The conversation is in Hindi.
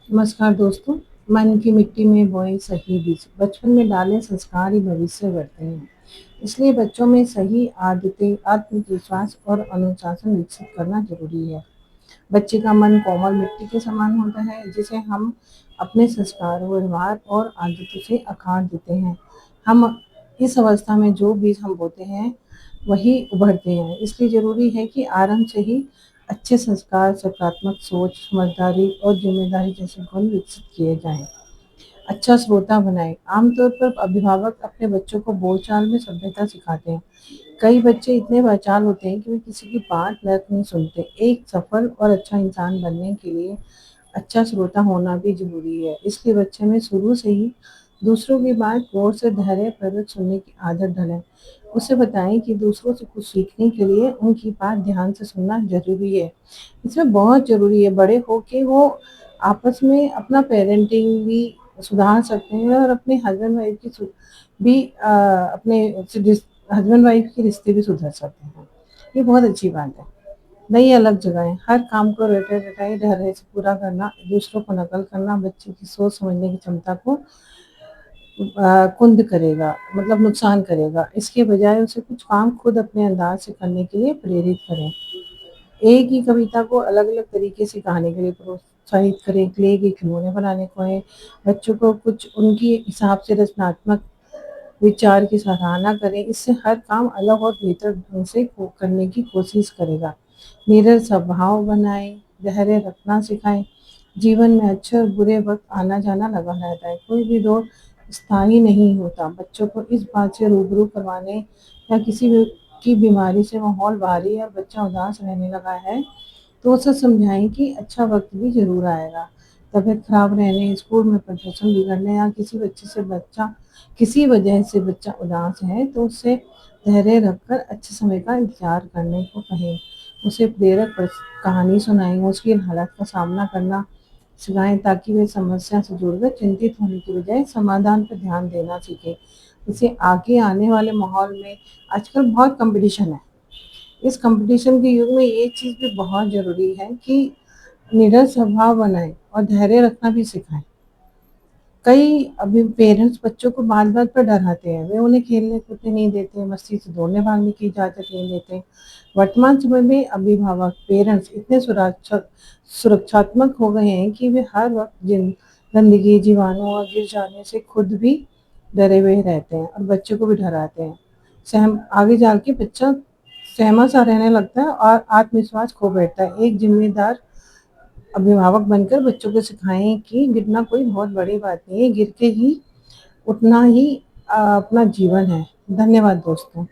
नमस्कार दोस्तों। मन की मिट्टी में बोए सही बीज, बचपन में डाले संस्कार ही भविष्य गढ़ते हैं। इसलिए बच्चों में सही आदतें, आत्मविश्वास और अनुशासन विकसित करना जरूरी है। बच्चे का मन कोमल मिट्टी के समान होता है, जिसे हम अपने संस्कार, व्यवहार और आदतों से आकार देते हैं। हम इस अवस्था में जो बीज हम बोते हैं वही उभरते हैं। इसलिए जरूरी है कि आरंभ से ही अच्छे संस्कार, सकारात्मक सोच, समझदारी और जिम्मेदारी जैसे गुण विकसित किए जाएं। अच्छा श्रोता बनाएं। आमतौर पर अभिभावक अपने बच्चों को बोलचाल में सभ्यता सिखाते हैं। कई बच्चे इतने वाचाल होते हैं कि वे किसी की बात नहीं सुनते। एक सफल और अच्छा इंसान बनने के लिए अच्छा श्रोता होना भी जरूरी है। इसलिए बच्चे में शुरू से ही दूसरों की बात गौर से धैर्यपूर्वक सुनने की आदत डालें। उसे बताएं कि दूसरों से कुछ सीखने के लिए उनकी बात ध्यान से सुनना जरूरी है। इसमें बहुत जरूरी है बड़े होके वो आपस में अपना पेरेंटिंग भी सुधार सकते हैं और अपने हस्बैंड वाइफ की भी अपने हस्बैंड वाइफ के रिश्ते भी सुधर सकते हैं। ये बहुत अच्छी बात है। नई अलग जगहें, हर काम को रटे रटाई ढर्रे से पूरा करना, दूसरों को नकल करना बच्चे की सोच समझने की क्षमता को कुंद करेगा, मतलब नुकसान करेगा। इसके बजाय उसे कुछ काम खुद अपने अंदाज से करने के लिए प्रेरित करें। एक ही कविता को अलग अलग तरीके से कहानी के लिए प्रोत्साहित करें। क्ले के खिलौने बनाने को है, बच्चों को कुछ उनके हिसाब से रचनात्मक विचार की सराहना करें। इससे हर काम अलग और बेहतर ढंग से करने की कोशिश करेगा। निडर स्वभाव बनाएं, धैर्य रखना सिखाएं। जीवन में अच्छे और बुरे वक्त आना जाना लगा रहता है, कोई भी दौर स्थायी नहीं होता। बच्चों को इस बात से रूबरू करवाने या किसी भी की बीमारी से माहौल भारी है और बच्चा उदास रहने लगा है तो उसे समझाएं कि अच्छा वक्त भी जरूर आएगा। तबीयत खराब रहने, स्कूल में प्रदर्शन बिगड़ने या किसी वजह से बच्चा उदास है तो उससे धैर्य रखकर अच्छे समय का इंतजार करने को कहें। उसे कहानी सुनाएं, मुश्किल हालात का सामना करना सिखाएं ताकि वे समस्या से जुड़कर चिंतित होने की बजाय समाधान पर ध्यान देना सीखें। इसे आगे आने वाले माहौल में आजकल बहुत कंपटीशन है। इस कंपटीशन के युग में ये चीज़ भी बहुत ज़रूरी है कि निडर स्वभाव बनाएं और धैर्य रखना भी सिखाएं। कई अभी पेरेंट्स बच्चों को बात-बात पर डराते हैं। वे उन्हें खेलने कूदने नहीं देते, मस्ती से दौड़ने भागने की इजाज़त नहीं देते। वर्तमान समय में अभिभावक, पेरेंट्स इतने सुरक्षात्मक हो गए हैं कि वे हर वक़्त गंदगी, जीवाणु और गिर जाने से खुद भी डरे हुए रहते हैं और बच्चों को भी डराते हैं। सहम आगे जाके बच्चा सहमा-सा रहने लगता है और आत्मविश्वास खो बैठता है। एक ज़िम्मेदार अभिभावक बनकर बच्चों को सिखाएं कि गिरना कोई बहुत बड़ी बात नहीं है, गिर के ही उठना ही अपना जीवन है। धन्यवाद दोस्तों।